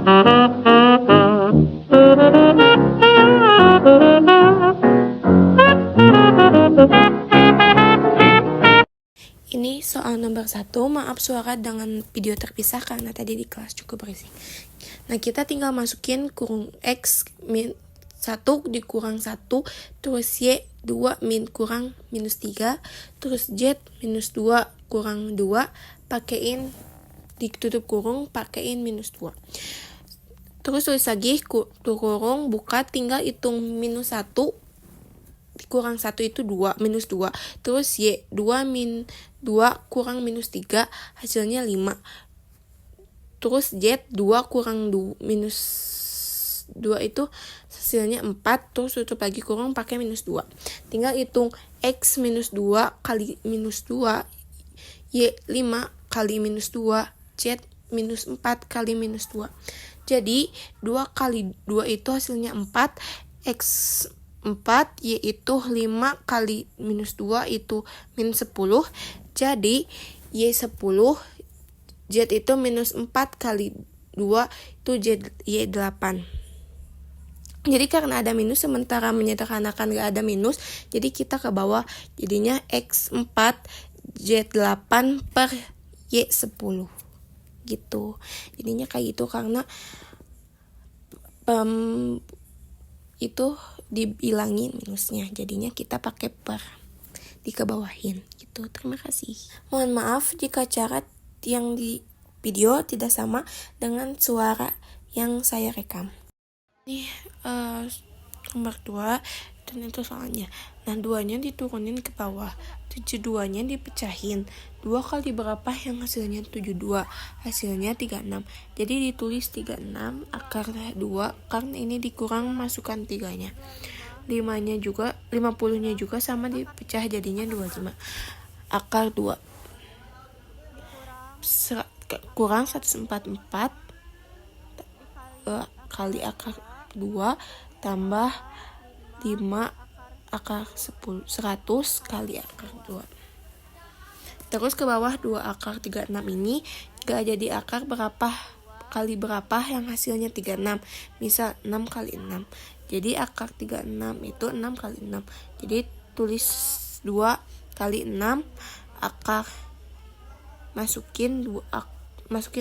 Ini soal nomor 1, maaf suara dengan video terpisah karena tadi di kelas cukup berisik. Nah, kita tinggal masukin kurung X 1 dikurang 1, terus Y 2 kurang minus 3, terus Z minus 2 kurang 2, pakein ditutup kurung, pakein minus 2. Terus tulis lagi kurung buka, tinggal hitung minus 1 kurang 1 itu 2, minus 2. Terus Y 2 kurang minus 3, hasilnya 5. Terus Z 2 kurang minus 2 itu hasilnya 4. Terus tutup lagi kurang pakai minus 2. Tinggal hitung X minus 2 kali minus 2, Y 5 kali minus 2, Z minus 4 kali minus 2. Jadi 2 kali 2 itu hasilnya 4, X 4, Y itu 5 kali minus 2 itu minus 10. Jadi Y 10, Z itu minus 4 kali 2 itu Y 8. Jadi karena ada minus sementara menyederhanakan gak ada minus, jadi kita ke bawah, jadinya X 4 Z 8 per Y 10 gitu. Jadinya kayak gitu karena itu dibilangin minusnya, jadinya kita pakai per, dikebawahin gitu. Terima kasih. Mohon maaf jika cara yang di video tidak sama dengan suara yang saya rekam. Ini nomor 2 dan itu soalnya. Nah, 2-nya diturunin ke bawah, 72-nya dipecahin. 2 kali berapa yang hasilnya 72? Hasilnya 36. Jadi ditulis 36 akar 2 karena ini dikurang masukkan 3-nya. 50-nya juga sama dipecah jadinya 25. Akar 2 kurang 144 kali akar 2 tambah 5 akar 100 kali akar 2. Terus ke bawah 2 akar 36 ini gak jadi akar berapa kali berapa yang hasilnya 36. Misal 6 kali 6. Jadi akar 36 itu 6 kali 6. Jadi tulis 2 kali 6 akar, masukin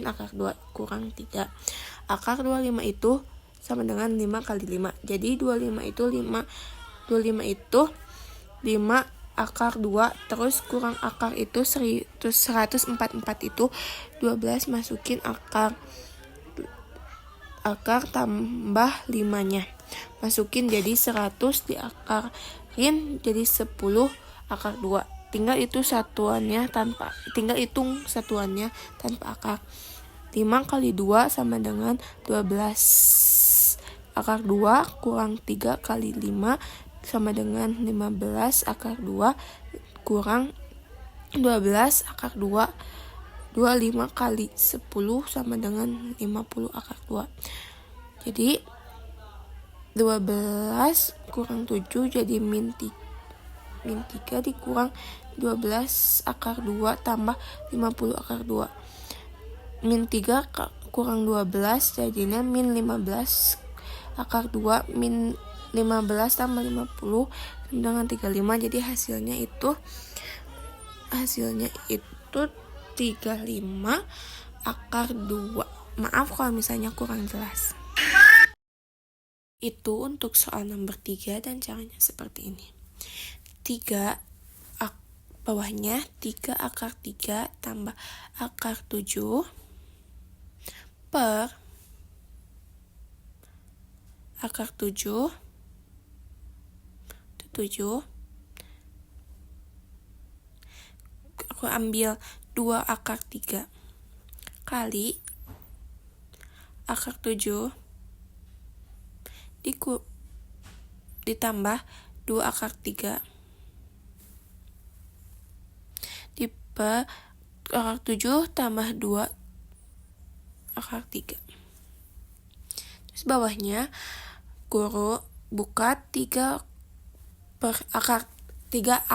akar 2 kurang 3. Akar 25 itu sama dengan 5 kali 5. Jadi 25 itu 5 akar 2 terus kurang akar itu 144 itu 12 masukin akar tambah 5-nya. Masukin jadi 100 diakarin jadi 10 akar 2. Tinggal hitung satuannya tanpa akar. 5 kali 2 sama dengan 12 akar 2 kurang 3 kali 5 sama dengan 15 akar 2 kurang 12 akar 2. 25 kali 10 sama dengan 50 akar 2. Jadi 12 kurang 7 jadi min 3 dikurang 12 akar 2 tambah 50 akar 2. Min 3 kurang 12 jadinya min 15 akar 2. Min 15 tambah 50 dengan 35. Jadi hasilnya itu 35 akar 2. Maaf kalau misalnya kurang jelas. Itu untuk soal nomor 3 dan caranya seperti ini. 3 bawahnya 3 akar 3 tambah akar 7 per akar 7 aku ambil 2 akar 3 kali akar 7 ditambah 2 akar 3 per akar 7 tambah 2 akar 3. Terus bawahnya guru buka 3 per akar 3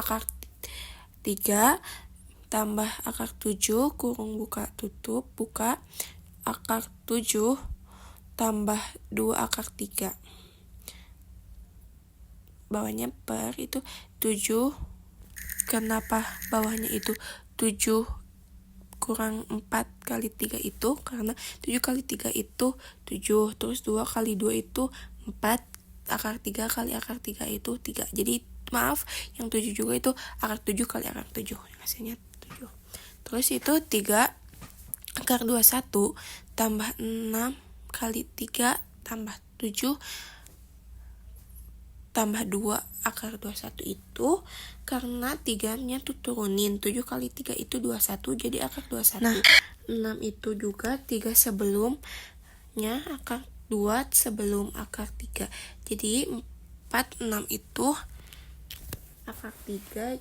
tambah akar 7 kurung buka tutup buka akar 7 tambah 2 akar 3. Bawahnya per itu 7. Kenapa bawahnya itu 7 kurang 4 kali 3 itu? Karena 7 kali 3 itu 7. Terus 2 kali 2 itu 4. Akar 3 kali akar 3 itu 3. Jadi maaf, yang 7 juga itu akar 7 kali akar 7. Hasilnya 7. Terus itu 3 akar 21 tambah 6 kali 3 tambah 7 tambah 2 akar 21 itu karena 3-nya tuh turunin. 7 kali 3 itu 21, jadi akar 21. Nah, 6 itu juga 3 sebelumnya akar 2 sebelum akar 3. Jadi 4, 6 itu akar 3,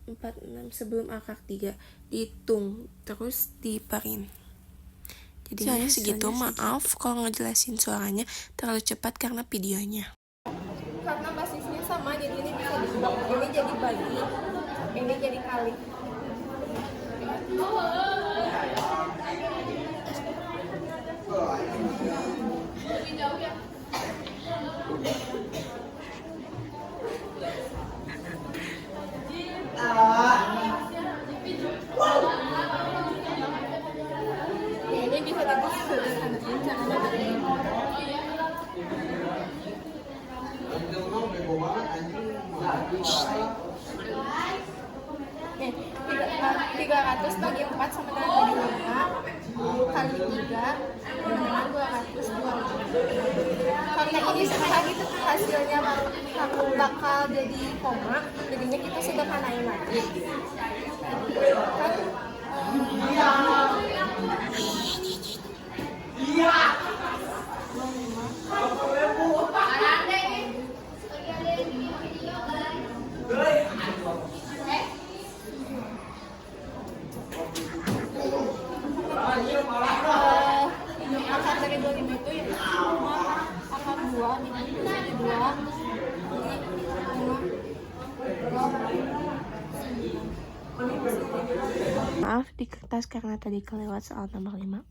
4, 6 sebelum akar 3. Dihitung, terus diparin. Jadi soalnya segitu, maaf kalau ngejelasin suaranya terlalu cepat karena videonya. Karena basisnya sama, jadi ini bisa diblok, ini jadi bagi, ini jadi kali. Ini bisa disederhanakan caranya begini. Nih, 300 bagi 4 sama dengan 5 kali 3 sama dengan 220. Karena ini susah gitu hasilnya bakal jadi koma, jadinya kita sederhanain lagi. Kan? Akar dari 25 itu ya cuma akar 2 jadi 2 Maaf di kertas karena tadi kelewat soal nomor 5.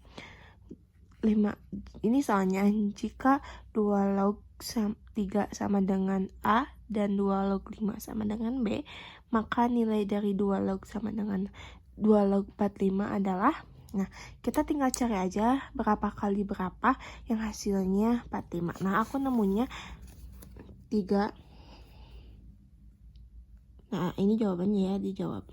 Ini soalnya jika 2 log 3 sama dengan A dan 2 log 5 sama dengan B, maka nilai dari 2 log sama dengan 2 log 45 adalah, nah kita tinggal cari aja berapa kali berapa yang hasilnya 45. Nah aku nemunya 3. Nah ini jawabannya ya, dijawab.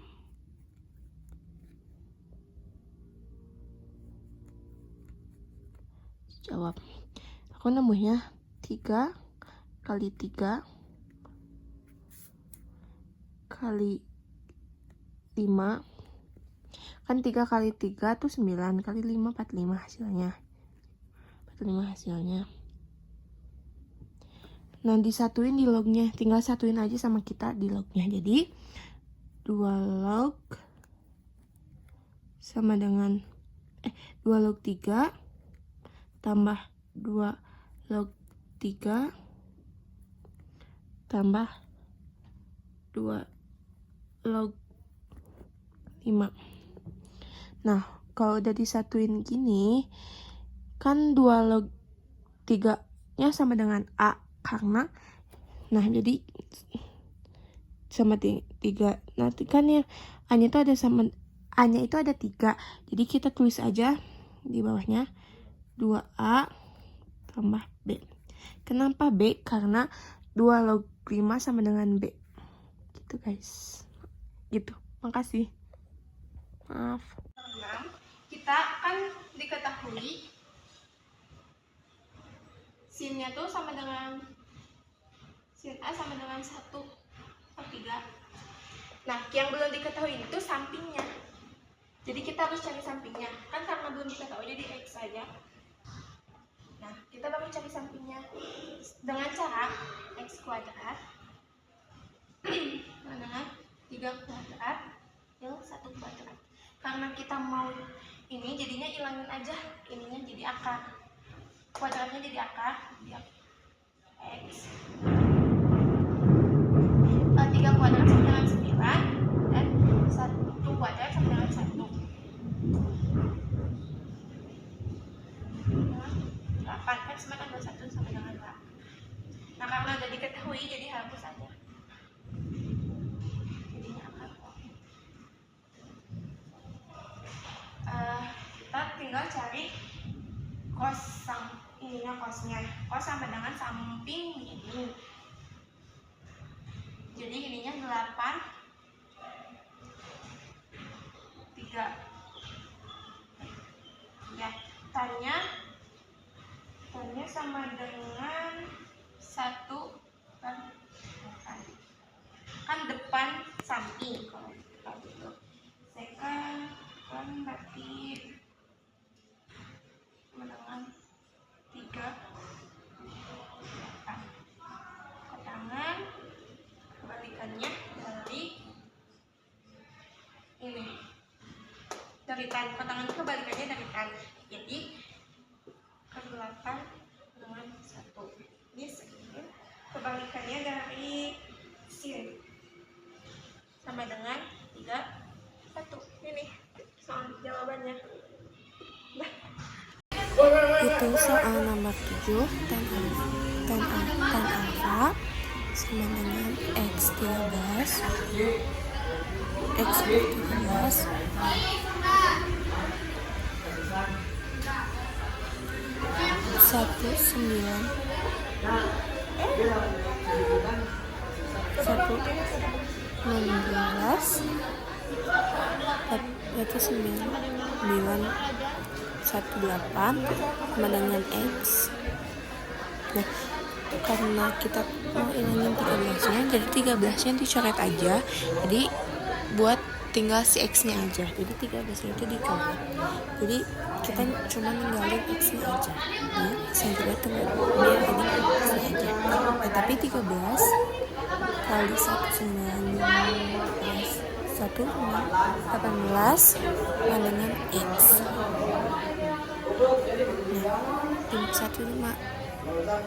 Jawab. Aku nemunya 3 kali 3 kali 5. Kan 3 kali 3 tuh 9 kali 5 45 hasilnya. 45 hasilnya. Nah, disatuin di lognya. Tinggal satuin aja sama kita di lognya. Jadi 2 log sama dengan 2 log 3 tambah 2 log 3 tambah 2 log 5. Nah, kalau udah disatuin gini, kan 2 log 3-nya sama dengan A, karena, nah jadi sama 3. Nanti kan ya, A-nya itu ada sama, A-nya itu ada 3. Jadi kita tulis aja di bawahnya 2A tambah B. Kenapa B? Karena 2 log 5 sama dengan B. Gitu guys. Gitu. Makasih. Maaf. Kita kan diketahui sinnya tuh sama dengan sin A sama dengan 1/3. Nah, yang belum diketahui itu sampingnya. Jadi kita harus cari sampingnya. Kan karena belum diketahui jadi X aja. Nah, kita baru cari sampingnya dengan cara X kuadrat dengan 3 kuadrat yang 1 kuadrat. Karena kita mau ini, jadinya ilangin aja ininya jadi akar. Kuadratnya jadi akar, jadi X. 3 kuadrat sama dengan 9 dan 1 kuadrat sama dengan 1. 8 kan sama dengan 21 sama dengan 8. Nah karena udah diketahui jadi hapus aja. Jadinya akan kita tinggal cari kosnya. Kos sama dengan samping ini. Jadi ininya 8 3 ya, tannya sama dengan 1 kan depan samping kalau gitu. Second kan berarti sama dengan 3 ke tangan kebalikannya dari ini dari tan ke tangan kebalikannya dari tan, jadi ke 8 dengan 1 ini segini kebalikannya dari sini sama dengan 3 1 ini soal jawabannya. Itu soal nomor 7 tan alfa sama dengan X 13 X 13 berarti 918 sama dengan X. Nah karena kita mau ingin 13 nya, jadi 13 nya dicoret aja, jadi buat tinggal si X nya aja, jadi 13 nya itu dicoret, jadi kita cuma ninggalin X nya aja ya, X nya juga tinggal biar ini X nya aja. Nah tapi 13 kali 1 18 sama dengan X.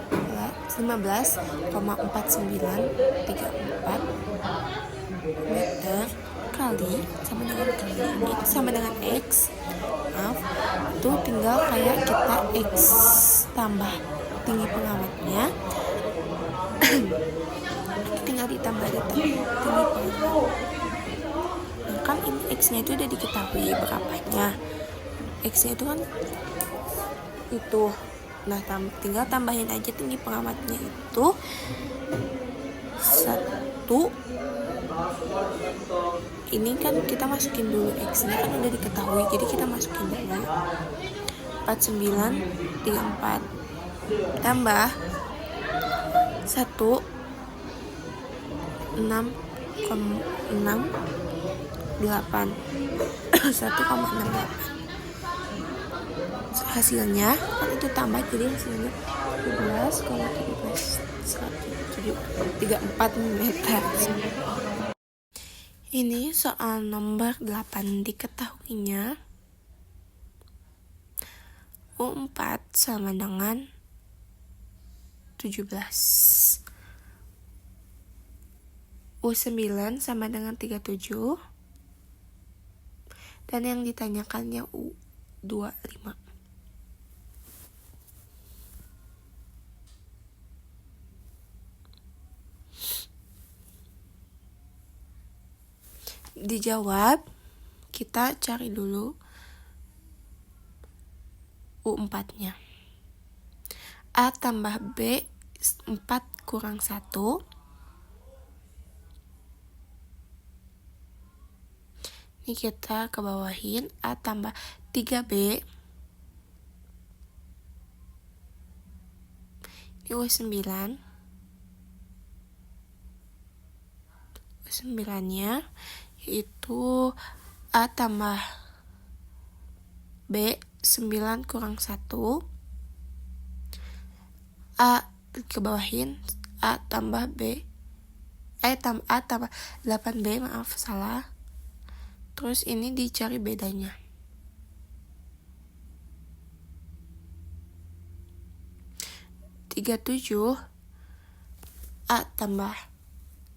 Nah 15,4934 meter kali sama dengan X. Maaf, itu tinggal kayak kita X tambah tinggi pengamatnya. Tinggal ditambah tinggi pengamat. Nah, kan ini X-nya itu udah diketahui berapanya. X-nya itu kan itu. Nah, tinggal tambahin aja tinggi pengamatnya itu 1. Ini kan kita masukin dulu X-nya kan udah diketahui, jadi kita masukin dulu 4934 tambah 1 6,68 1,68. Hasilnya kan itu tambah, jadi hasilnya 17,34 meter. Ini soal nomor 8 diketahuinya U4 sama dengan 17, U9 sama dengan 37, dan yang ditanyakannya U25. Dijawab, kita cari dulu U4 nya. A tambah B 4 kurang 1. Ini kita ke bawahin A tambah 3B. Ini U9 nya yaitu A tambah B 9 kurang 1. A ke bawahin A tambah B A tambah 8B, maaf salah. Terus ini dicari bedanya. (37) A tambah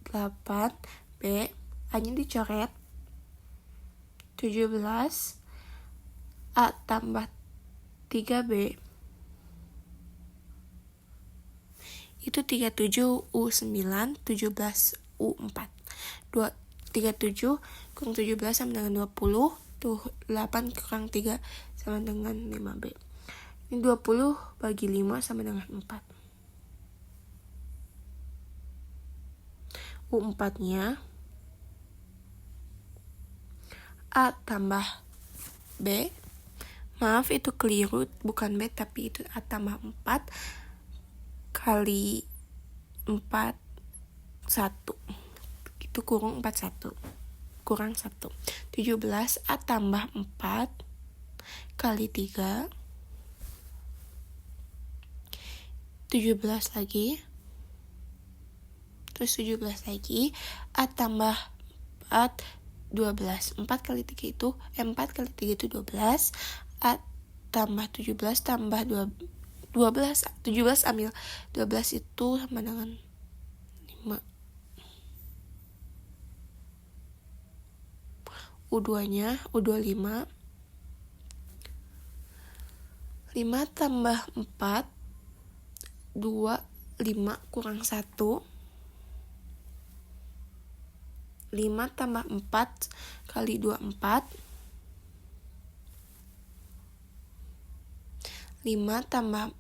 8B, A-nya dicoret. 17 A tambah 3B itu 37U9 17U4. 37 kurang 17 sama dengan 20, tuh 8 kurang 3 sama dengan 5B. Ini 20 bagi 5 sama dengan 4. U4 nya A tambah B. Maaf, itu keliru, bukan B tapi itu A tambah 4 kali 4 1. Itu kurang 41 kurang 1. 17 A tambah 4 kali 3. 17 lagi. Terus 17 lagi. A tambah 4 12. 4 kali 3 itu 4 kali 3 itu 12. A tambah 17 tambah 12. 17 ambil 12 itu sama dengan 5. U2 nya U2 5. 5 tambah 4 2 5 kurang 1. 5 tambah 4 kali 2 4. 5 tambah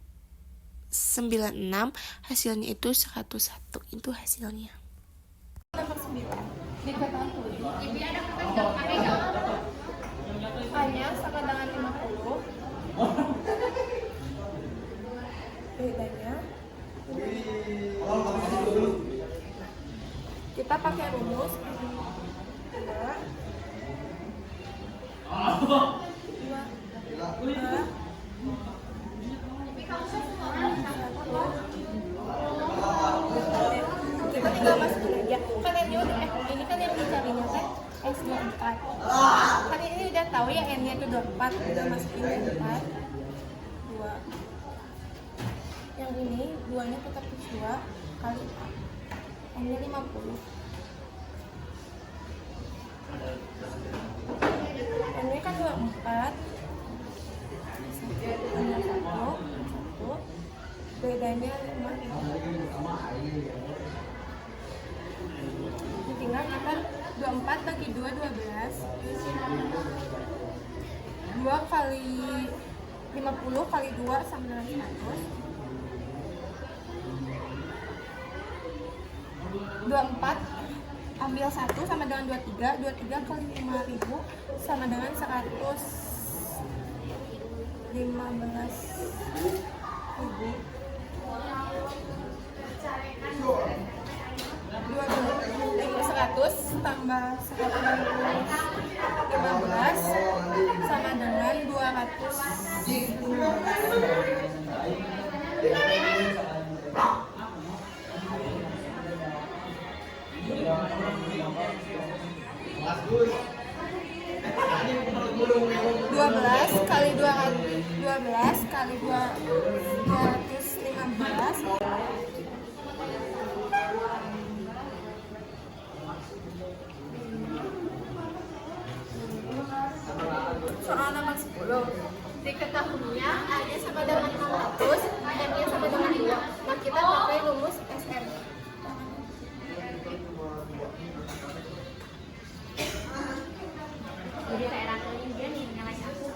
96, hasilnya itu 101. Itu hasilnya. Nomor 9 diketahui hanya sama dengan 50. Bedanya kita pakai rumus 2 kita tinggal masukin aja kan ini kan yang dicarinya kan X24 kan ini udah tahu ya N nya itu 24 udah masukin 24 2 yang ini 2 nya tetap 2 kali 4 N nya 50 N nya kan 24 1 bedanya 5 tinggal kita 24 bagi 2 12 2 kali 50 kali 2 sama dengan 100. 24 ambil 1 sama dengan 23. 23 kali 5000 sama dengan 100 tambah 115 sama dengan 12 kali 12 kali 215 soal nomor 10 diketahuinya A-nya sama dengan 600, M-nya sama dengan 2. Nah kita pakai rumus SM. Jadi daerah ini dia nih nyalain aku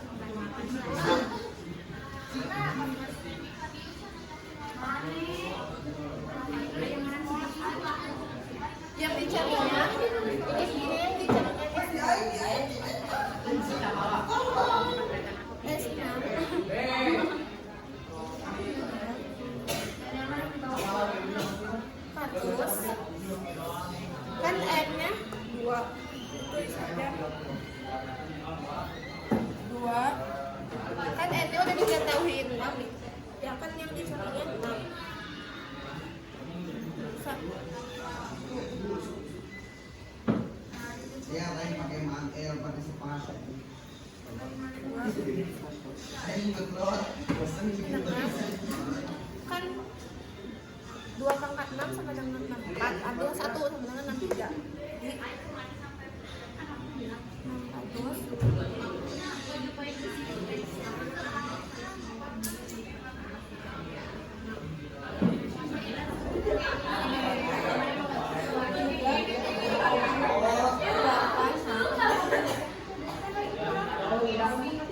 yang dicarinya ini yang dicarinya kan N-nya 2 tulis saja 2 kan N-nya udah diketahui 6 nih ya kan yang dicarinya 1 Dia lain pakai mangkel partisipasi. Ayo ngeklot, bosan bikin kan 2 pangkat 6 sama dengan 64 ambil 1 sama dengan 63 jadi 600 Ini hasilnya.